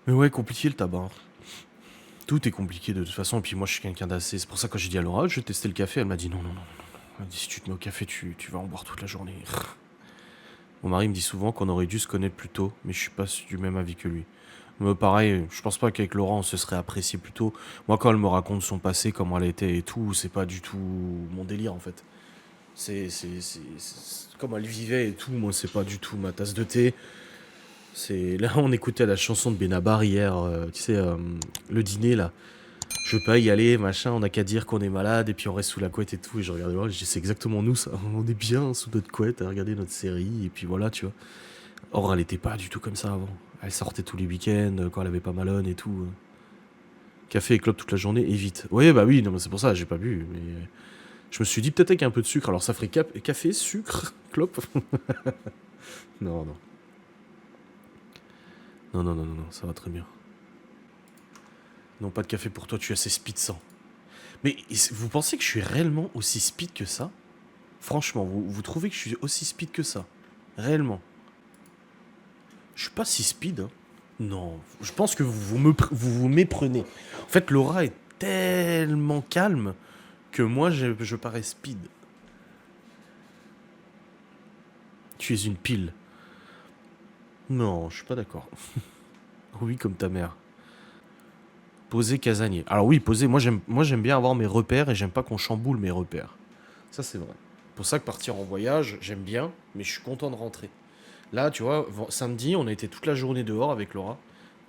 Mais ouais, compliqué le tabac. Tout est compliqué de toute façon. Et puis moi, je suis quelqu'un d'assez. C'est pour ça que quand j'ai dit à Laura, je vais tester le café, elle m'a dit non, non, non, non. Elle m'a dit si tu te mets au café, tu vas en boire toute la journée. Mon mari me dit souvent qu'on aurait dû se connaître plus tôt, mais je suis pas du même avis que lui. Mais pareil, je pense pas qu'avec Laura on se serait apprécié plus tôt. Moi, quand elle me raconte son passé, comment elle était et tout, c'est pas du tout mon délire en fait. Comme elle vivait et tout, moi c'est pas du tout ma tasse de thé. C'est là on écoutait la chanson de Benabar hier, tu sais, le dîner là. Je veux pas y aller, machin, on a qu'à dire qu'on est malade et puis on reste sous la couette et tout. Et je regarde Laura, je dis c'est exactement nous ça. On est bien sous notre couette à regarder notre série et puis voilà, tu vois. Or elle était pas du tout comme ça avant. Elle sortait tous les week-ends quand elle avait pas malone et tout. Café et clope toute la journée et vite. Ouais bah oui, non mais c'est pour ça, j'ai pas bu. Mais je me suis dit peut-être avec un peu de sucre. Alors ça ferait café, sucre, clope. Non, non. Non, non, non, non, non, ça va très bien. Non, pas de café pour toi, tu es assez speed sans. Mais vous pensez que je suis réellement aussi speed que ça? Franchement, vous trouvez que je suis aussi speed que ça? Réellement? Je suis pas si speed, hein. Non, je pense que vous méprenez. En fait, Laura est tellement calme que moi, je parais speed. Tu es une pile. Non, je suis pas d'accord. Oui, comme ta mère. Poser casanier. Alors oui, poser, moi j'aime bien avoir mes repères et j'aime pas qu'on chamboule mes repères. Ça c'est vrai. Pour ça que partir en voyage, j'aime bien, mais je suis content de rentrer. Là, tu vois, samedi, on a été toute la journée dehors avec Laura.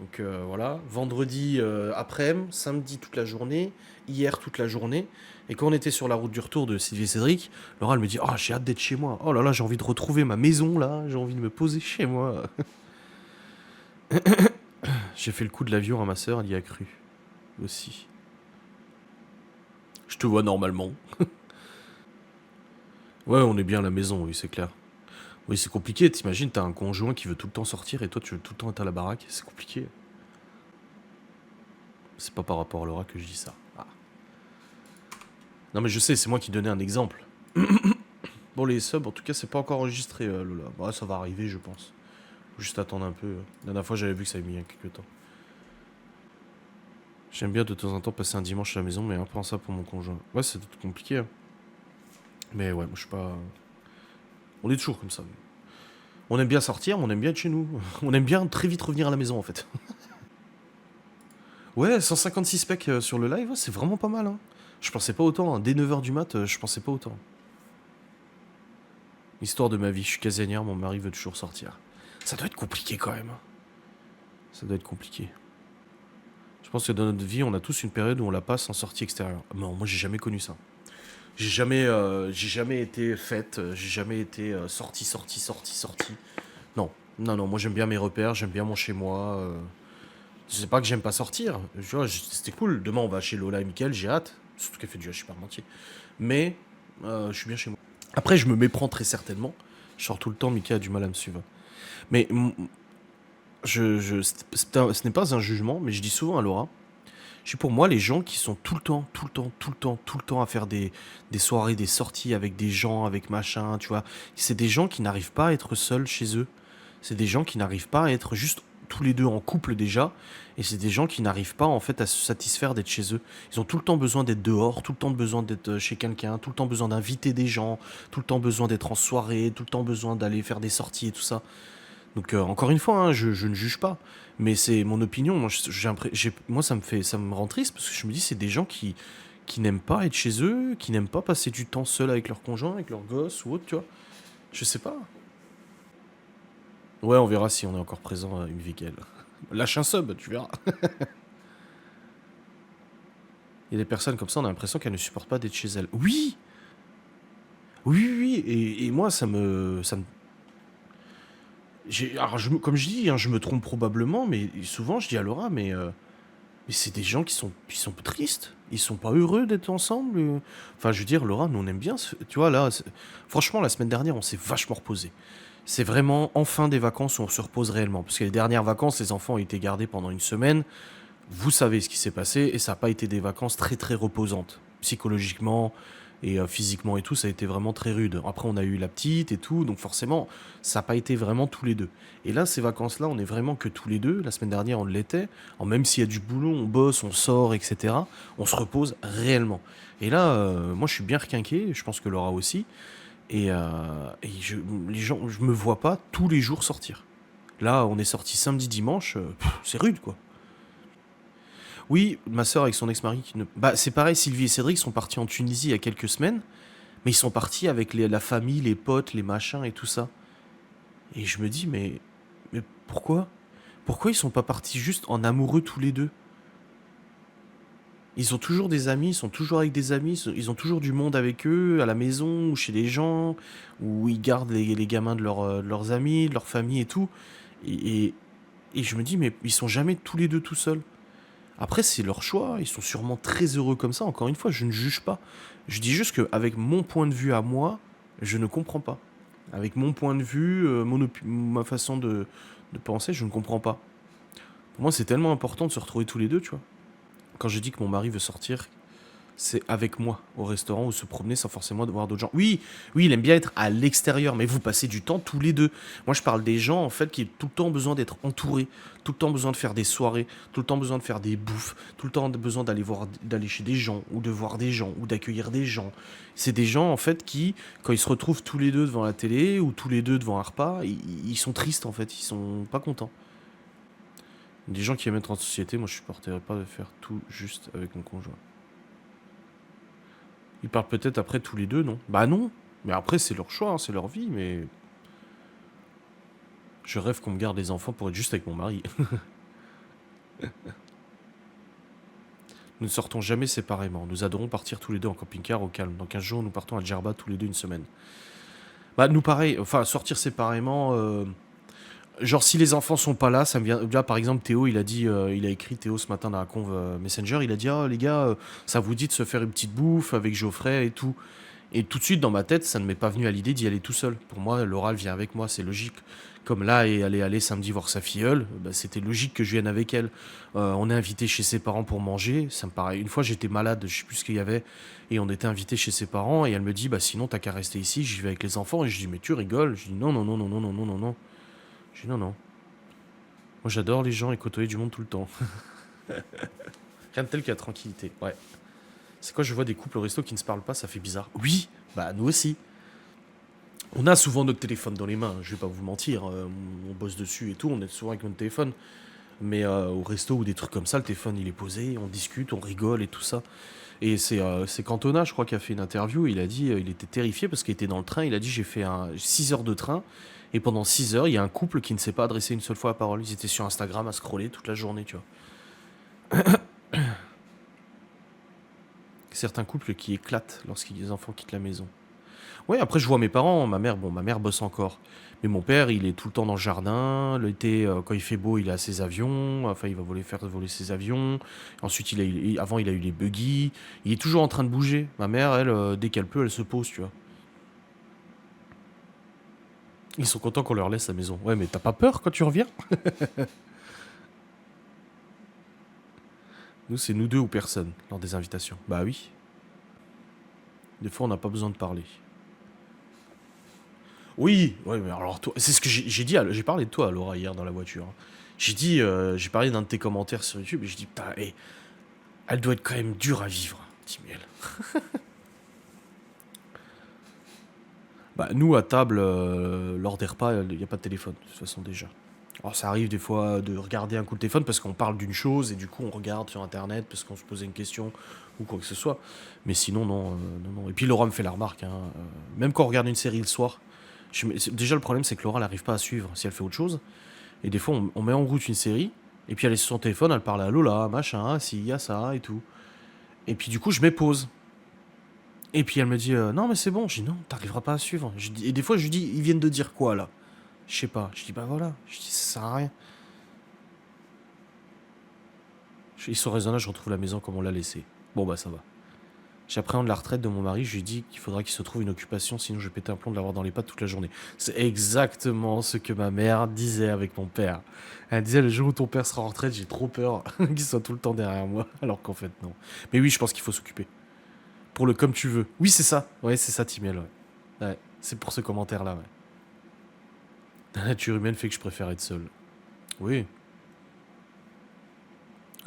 Donc voilà, vendredi après-midi, samedi toute la journée, hier toute la journée. Et quand on était sur la route du retour de Sylvie et Cédric, Laura elle me dit oh, j'ai hâte d'être chez moi. Oh là là, j'ai envie de retrouver ma maison là, j'ai envie de me poser chez moi. J'ai fait le coup de l'avion à ma soeur, elle y a cru aussi. Je te vois normalement. Ouais, on est bien à la maison, oui, c'est clair. Oui, c'est compliqué, t'imagines, t'as un conjoint qui veut tout le temps sortir et toi tu veux tout le temps être à la baraque, c'est compliqué. C'est pas par rapport à Laura que je dis ça. Ah. Non mais je sais, c'est moi qui donnais un exemple. Bon, les subs, en tout cas, c'est pas encore enregistré, Lola. Bah, ça va arriver, je pense. Faut juste attendre un peu. La dernière fois, j'avais vu que ça avait mis quelques temps. J'aime bien de temps en temps passer un dimanche à la maison, mais impensable pour mon conjoint. Ouais, c'est compliqué, hein. Mais ouais, moi je suis pas. On est toujours comme ça. On aime bien sortir, on aime bien être chez nous. On aime bien très vite revenir à la maison en fait. Ouais, 156 specs sur le live, ouais, c'est vraiment pas mal, hein. Je pensais pas autant, hein. Dès 9h du mat, je pensais pas autant. Histoire de ma vie, je suis casanière, mon mari veut toujours sortir. Ça doit être compliqué quand même, hein. Ça doit être compliqué. Je pense que dans notre vie, on a tous une période où on la passe en sortie extérieure. Non, moi j'ai jamais connu ça. J'ai jamais été fête, j'ai jamais été sorti. Non, non, non, moi j'aime bien mes repères, j'aime bien mon chez moi. Je sais pas que j'aime pas sortir. Tu vois, c'était cool. Demain on va chez Lola et Mickaël, j'ai hâte. Surtout qu'elle fait du hachis parmentier. Mais je suis bien chez moi. Après, je me méprends très certainement. Je sors tout le temps, Mickaël a du mal à me suivre. Mais ce n'est pas un jugement, mais je dis souvent à Laura, je suis pour moi les gens qui sont tout le temps à faire des soirées, des sorties avec des gens, avec machin, tu vois. C'est des gens qui n'arrivent pas à être seuls chez eux. C'est des gens qui n'arrivent pas à être juste tous les deux en couple déjà. Et c'est des gens qui n'arrivent pas en fait à se satisfaire d'être chez eux. Ils ont tout le temps besoin d'être dehors, tout le temps besoin d'être chez quelqu'un, tout le temps besoin d'inviter des gens, tout le temps besoin d'être en soirée, tout le temps besoin d'aller faire des sorties et tout ça. Donc encore une fois, hein, je ne juge pas, mais c'est mon opinion. Moi, moi, ça me rend triste parce que je me dis c'est des gens qui n'aiment pas être chez eux, qui n'aiment pas passer du temps seul avec leur conjoint, avec leurs gosses ou autre, tu vois. Je sais pas. Ouais, on verra si on est encore présent à une Vigel. Lâche un sub, tu verras. Il y a des personnes comme ça, on a l'impression qu'elles ne supportent pas d'être chez elles. Oui, oui, oui, oui. Et moi, ça me alors, comme je dis, hein, je me trompe probablement, mais souvent je dis à Laura, mais c'est des gens qui sont tristes. Ils sont pas heureux d'être ensemble. Enfin, je veux dire, Laura, nous on aime bien. Tu vois, là, franchement, la semaine dernière, on s'est vachement reposé. C'est vraiment enfin des vacances où on se repose réellement. Parce que les dernières vacances, les enfants ont été gardés pendant une semaine. Vous savez ce qui s'est passé et ça n'a pas été des vacances très très reposantes. Psychologiquement, Et physiquement et tout, ça a été vraiment très rude. Après, on a eu la petite et tout, donc forcément, ça n'a pas été vraiment tous les deux. Et là, ces vacances-là, on est vraiment que tous les deux. La semaine dernière, on l'était. Alors, même s'il y a du boulot, on bosse, on sort, etc. On se repose réellement. Et là, moi, je suis bien requinqué. Je pense que Laura aussi. Et les gens, je me vois pas tous les jours sortir. Là, on est sorti samedi, dimanche. C'est rude, quoi. Oui, ma soeur avec son ex-mari qui ne... Bah, c'est pareil, Sylvie et Cédric sont partis en Tunisie il y a quelques semaines, mais ils sont partis avec la famille, les potes, les machins et tout ça. Et je me dis, mais pourquoi? Pourquoi ils sont pas partis juste en amoureux tous les deux? Ils ont toujours des amis, ils sont toujours avec des amis, ils ont toujours du monde avec eux, à la maison, ou chez les gens, où ils gardent les gamins de leurs amis, de leur famille et tout. Et, et, et je me dis, mais ils sont jamais tous les deux tout seuls. Après, c'est leur choix, ils sont sûrement très heureux comme ça. Encore une fois, je ne juge pas. Je dis juste qu'avec mon point de vue à moi, je ne comprends pas. Avec mon point de vue, ma façon de penser, je ne comprends pas. Pour moi, c'est tellement important de se retrouver tous les deux, tu vois. Quand j'ai dit que mon mari veut sortir, c'est avec moi au restaurant ou se promener sans forcément voir d'autres gens. Oui, oui, il aime bien être à l'extérieur, mais vous passez du temps tous les deux. Moi, je parle des gens en fait qui ont tout le temps besoin d'être entourés, tout le temps besoin de faire des soirées, tout le temps besoin de faire des bouffes, tout le temps besoin d'aller chez des gens ou de voir des gens ou d'accueillir des gens. C'est des gens en fait qui, quand ils se retrouvent tous les deux devant la télé ou tous les deux devant un repas, ils sont tristes en fait, ils sont pas contents. Des gens qui aiment être en société, moi je supporterais pas de faire tout juste avec mon conjoint. Ils partent peut-être après tous les deux, non? Bah non. Mais après, c'est leur choix, hein, c'est leur vie, mais... Je rêve qu'on me garde les enfants pour être juste avec mon mari. Nous ne sortons jamais séparément. Nous adorons partir tous les deux en camping-car au calme. Dans 15 jours, nous partons à Djerba tous les deux une semaine. Bah nous pareil, enfin sortir séparément... Genre si les enfants sont pas là, ça me vient... Là par exemple Théo, il a dit, il a écrit Théo ce matin dans la conve Messenger, il a dit « Ah les gars, ça vous dit de se faire une petite bouffe avec Geoffrey et tout ?» Et tout de suite, dans ma tête, ça ne m'est pas venu à l'idée d'y aller tout seul. Pour moi, Laura, elle vient avec moi, c'est logique. Comme là, et elle est allée samedi voir sa filleule, bah, c'était logique que je vienne avec elle. On est invité chez ses parents pour manger. Ça me paraît. Une fois, j'étais malade, je sais plus ce qu'il y avait, et on était invité chez ses parents. Et elle me dit, bah sinon, t'as qu'à rester ici. J'y vais avec les enfants. Et je dis, mais tu rigoles. Je dis, non, non, non, non, non, non, non, non, non. Je dis, non, non. Moi, j'adore les gens et côtoyer du monde tout le temps. Rien de tel que la tranquillité. Ouais. C'est quoi, je vois des couples au resto qui ne se parlent pas, ça fait bizarre. Oui, bah nous aussi. On a souvent notre téléphone dans les mains, je vais pas vous mentir, on bosse dessus et tout, on est souvent avec notre téléphone. Mais au resto ou des trucs comme ça, le téléphone il est posé, on discute, on rigole et tout ça. Et c'est Cantona, je crois, qui a fait une interview, il a dit, il était terrifié parce qu'il était dans le train, il a dit j'ai fait 6 heures de train, et pendant 6 heures, il y a un couple qui ne s'est pas adressé une seule fois la parole. Ils étaient sur Instagram à scroller toute la journée, tu vois. Certains couples qui éclatent lorsqu'il y a des enfants quittent la maison. Ouais, après je vois mes parents, ma mère bosse encore. Mais mon père, il est tout le temps dans le jardin. L'été, quand il fait beau, il a ses avions. Enfin, il va faire voler ses avions. Ensuite, avant, il a eu les buggy. Il est toujours en train de bouger. Ma mère, elle, dès qu'elle peut, elle se pose, tu vois. Ils sont contents qu'on leur laisse la maison. Ouais, mais t'as pas peur quand tu reviens? Nous, c'est nous deux ou personne lors des invitations. Bah oui. Des fois, on n'a pas besoin de parler. Oui, ouais, mais alors toi, c'est ce que j'ai dit, j'ai parlé de toi à Laura hier dans la voiture, hein. J'ai dit, j'ai parlé d'un de tes commentaires sur YouTube et j'ai dit, putain, elle doit être quand même dure à vivre, Timuel. Bah, nous, à table, lors des repas, il n'y a pas de téléphone, de toute façon, déjà. Alors, ça arrive des fois de regarder un coup de téléphone parce qu'on parle d'une chose et du coup, on regarde sur Internet parce qu'on se posait une question ou quoi que ce soit. Mais sinon, non, non, non. Et puis, Laura me fait la remarque, hein, même quand on regarde une série le soir, déjà, le problème, c'est que Laura n'arrive pas à suivre si elle fait autre chose. Et des fois, on met en route une série, et puis elle est sur son téléphone, elle parle à Lola, machin, s'il y a ça et tout. Et puis du coup, je mets pause. Et puis elle me dit, non, mais c'est bon. Je dis, non, t'arriveras pas à suivre. Et des fois, je lui dis, ils viennent de dire quoi là? Je sais pas. Je dis, bah voilà. Je dis, ça sert à rien. Ils sont raisonnables, je retrouve la maison comme on l'a laissée. Bon, bah ça va. J'appréhende la retraite de mon mari, je lui dis qu'il faudra qu'il se trouve une occupation, sinon je vais péter un plomb de l'avoir dans les pattes toute la journée. C'est exactement ce que ma mère disait avec mon père. Elle disait, le jour où ton père sera en retraite, j'ai trop peur qu'il soit tout le temps derrière moi, alors qu'en fait non. Mais oui, je pense qu'il faut s'occuper. Pour le comme tu veux. Oui, c'est ça. Ouais, c'est ça, Timmel, ouais. Ouais, c'est pour ce commentaire-là, ouais. La nature humaine fait que je préfère être seul. Oui.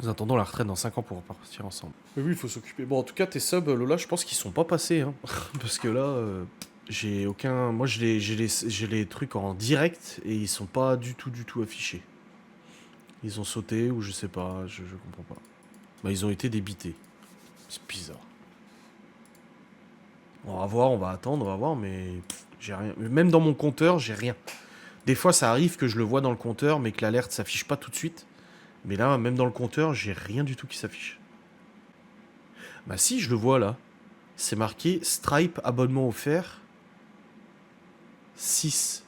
Nous attendons la retraite dans 5 ans pour repartir ensemble. Mais oui, il faut s'occuper. Bon, en tout cas, tes subs, Lola, je pense qu'ils sont pas passés, hein. Parce que là, j'ai aucun... Moi, j'ai les trucs en direct et ils sont pas du tout affichés. Ils ont sauté ou je sais pas, je comprends pas. Bah, ils ont été débités. C'est bizarre. On va voir, on va attendre, on va voir, mais j'ai rien. Même dans mon compteur, j'ai rien. Des fois, ça arrive que je le vois dans le compteur, mais que l'alerte s'affiche pas tout de suite. Mais là, même dans le compteur, j'ai rien du tout qui s'affiche. Bah si, je le vois là. C'est marqué Stripe abonnement offert 6.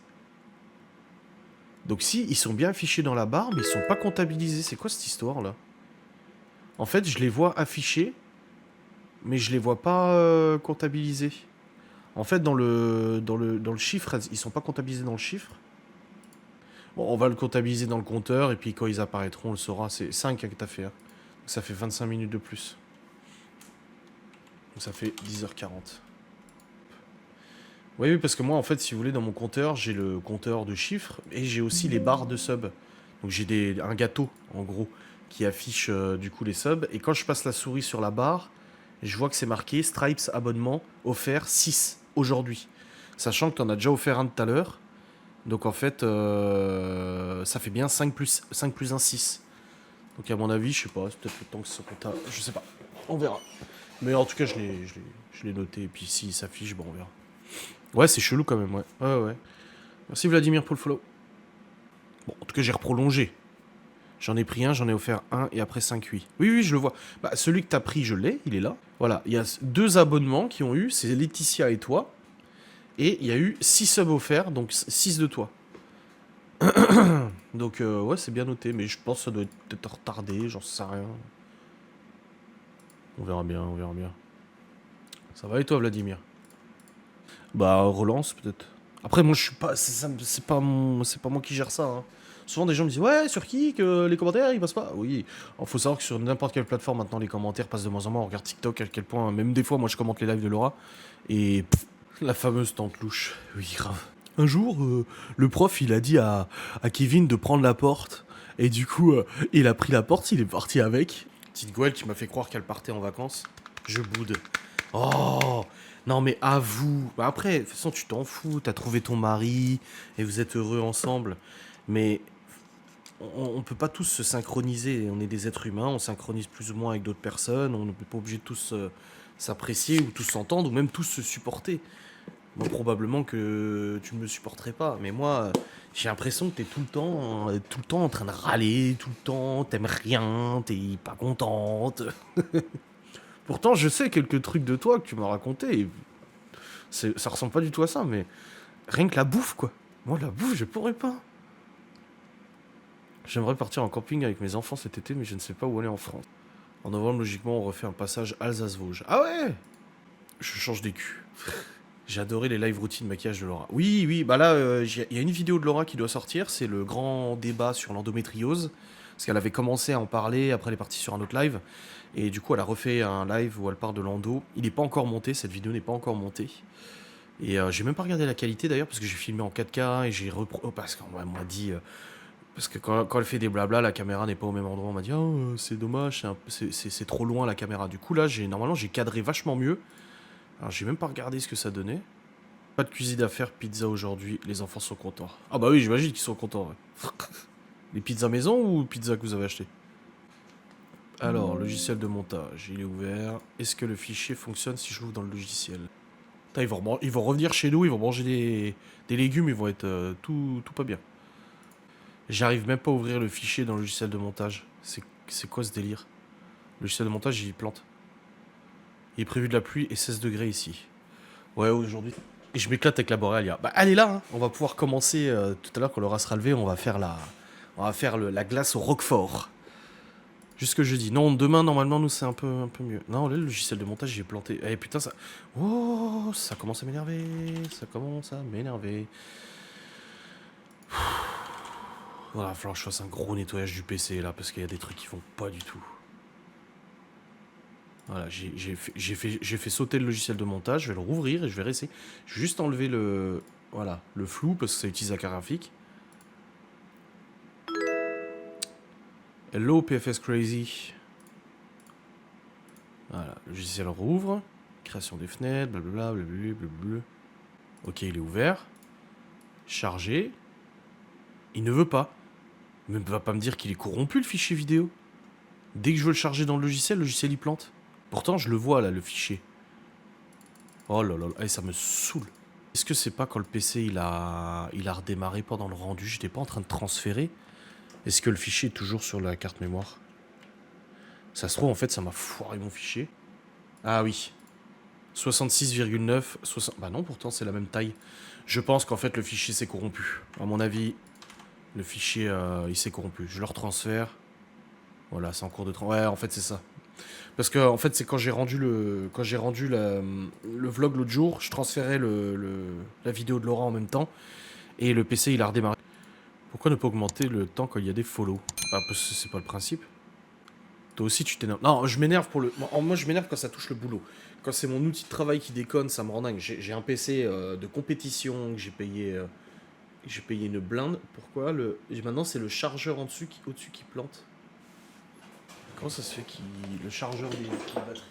Donc si, ils sont bien affichés dans la barre, mais ils sont pas comptabilisés. C'est quoi cette histoire là? En fait, je les vois affichés, mais je les vois pas comptabilisés. En fait, dans le chiffre, ils sont pas comptabilisés dans le chiffre. Bon, on va le comptabiliser dans le compteur, et puis quand ils apparaîtront, on le saura. C'est 5 que t'as fait. Hein. Donc ça fait 25 minutes de plus. Donc ça fait 10h40. Oui, parce que moi, en fait, si vous voulez, dans mon compteur, j'ai le compteur de chiffres, et j'ai aussi les barres de subs. Donc j'ai un gâteau, en gros, qui affiche du coup les subs. Et quand je passe la souris sur la barre, je vois que c'est marqué Stripes abonnement offert 6 aujourd'hui. Sachant que tu en as déjà offert un tout à l'heure. Donc en fait, ça fait bien 5 plus 1, 6. Donc à mon avis, je sais pas, c'est peut-être le temps que ce compta. Je sais pas. On verra. Mais en tout cas, je l'ai noté. Et puis s'il s'affiche, bon, on verra. Ouais, c'est chelou quand même, ouais. Ouais, ouais. Merci Vladimir pour le follow. Bon, en tout cas, j'ai reprolongé. J'en ai pris un, j'en ai offert un et après 5 8. Oui, oui, je le vois. Bah, celui que t'as pris, je l'ai, il est là. Voilà, il y a 2 abonnements qui ont eu, c'est Laetitia et toi. Et il y a eu 6 subs offerts, donc 6 de toi. Donc, ouais, c'est bien noté, mais je pense que ça doit être peut-être retardé, j'en sais rien. On verra bien, on verra bien. Ça va et toi, Vladimir? Bah, relance peut-être. Après, moi, je suis pas. C'est pas moi qui gère ça. Hein. Souvent, des gens me disent ouais, sur Kik, les commentaires ils passent pas. Oui, il faut savoir que sur n'importe quelle plateforme maintenant, les commentaires passent de moins en moins. On regarde TikTok à quel point, même des fois, moi, je commente les lives de Laura et la fameuse tante louche. Oui, grave. Un jour, le prof, il a dit à Kevin de prendre la porte. Et du coup, il a pris la porte, il est parti avec. Petite Gwen qui m'a fait croire qu'elle partait en vacances. Je boude. Oh non mais avoue. Bah après, de toute façon, tu t'en fous. T'as trouvé ton mari et vous êtes heureux ensemble. Mais on peut pas tous se synchroniser. On est des êtres humains, on synchronise plus ou moins avec d'autres personnes. On n'est pas obligé de tous s'apprécier ou tous s'entendre ou même tous se supporter. Moi, probablement que tu ne me supporterais pas, mais moi, j'ai l'impression que t'es tout le temps en train de râler, tout le temps, t'aimes rien, t'es pas contente. Pourtant, je sais quelques trucs de toi que tu m'as raconté, et ça ressemble pas du tout à ça, mais rien que la bouffe, quoi. Moi, la bouffe, je pourrais pas. J'aimerais partir en camping avec mes enfants cet été, mais je ne sais pas où aller en France. En novembre, logiquement, on refait un passage Alsace-Vosges. Ah ouais. Je change des culs. J'ai adoré les live routines maquillage de Laura. Oui, oui, bah là, il y a une vidéo de Laura qui doit sortir. C'est le grand débat sur l'endométriose. Parce qu'elle avait commencé à en parler, après elle est partie sur un autre live. Et du coup, elle a refait un live où elle parle de l'endo. Il n'est pas encore monté, cette vidéo n'est pas encore montée. Et j'ai même pas regardé la qualité d'ailleurs, parce que j'ai filmé en 4K et j'ai parce qu'on m'a dit. Parce que quand elle fait des blabla, la caméra n'est pas au même endroit. On m'a dit, oh, c'est dommage, c'est trop loin la caméra. Du coup, là, normalement, j'ai cadré vachement mieux. Alors, j'ai même pas regardé ce que ça donnait. Pas de cuisine à faire, pizza aujourd'hui, les enfants sont contents. Ah bah oui, j'imagine qu'ils sont contents, ouais. Les pizzas maison ou pizza que vous avez acheté? Alors, logiciel de montage, il est ouvert. Est-ce que le fichier fonctionne si je l'ouvre dans le logiciel? Putain, ils vont revenir chez nous, ils vont manger des légumes, ils vont être tout pas bien. J'arrive même pas à ouvrir le fichier dans le logiciel de montage. C'est quoi ce délire? Le logiciel de montage, il plante. Il est prévu de la pluie et 16 degrés ici. Ouais, aujourd'hui. Et je m'éclate avec la Borealia. Bah, elle est là, hein. On va pouvoir commencer tout à l'heure quand Laura sera levée. On va faire la glace au Roquefort. Jusque jeudi. Non, demain, normalement, nous, c'est un peu mieux. Non, là, le logiciel de montage, j'ai planté. Eh putain, ça. Oh, ça commence à m'énerver. Ça commence à m'énerver. Voilà, il va falloir que je fasse un gros nettoyage du PC là, parce qu'il y a des trucs qui vont pas du tout. Voilà, j'ai fait sauter le logiciel de montage, je vais le rouvrir et je vais réessayer. Je vais juste enlever le, voilà, le flou parce que ça utilise la carte graphique. Hello PFS Crazy. Voilà, le logiciel rouvre. Création des fenêtres, blablabla, blablabla, blablabla. Ok, il est ouvert. Chargé. Il ne veut pas. Mais ne va pas me dire qu'il est corrompu le fichier vidéo. Dès que je veux le charger dans le logiciel il plante. Pourtant, je le vois là, le fichier. Oh là là, là, ça me saoule. Est-ce que c'est pas quand le PC il a redémarré pendant le rendu, j'étais pas en train de transférer? Est-ce que le fichier est toujours sur la carte mémoire? Ça se trouve, en fait, ça m'a foiré mon fichier. Ah oui. 66,9. Bah non, pourtant, c'est la même taille. Je pense qu'en fait, le fichier s'est corrompu. À mon avis, le fichier, il s'est corrompu. Je le retransfère. Voilà, c'est en cours de ouais, en fait, c'est ça. Parce que, en fait, c'est quand j'ai rendu le vlog l'autre jour, je transférais la vidéo de Laura en même temps. Et le PC, il a redémarré. Pourquoi ne pas augmenter le temps quand il y a des follow? Bah, parce que c'est pas le principe. Toi aussi, tu t'énerves. Non, je m'énerve pour le. Moi, je m'énerve quand ça touche le boulot. Quand c'est mon outil de travail qui déconne, ça me rend dingue. J'ai un PC de compétition que j'ai payé une blinde. Pourquoi maintenant, c'est le chargeur au-dessus qui plante. Comment ça se fait le chargeur des batteries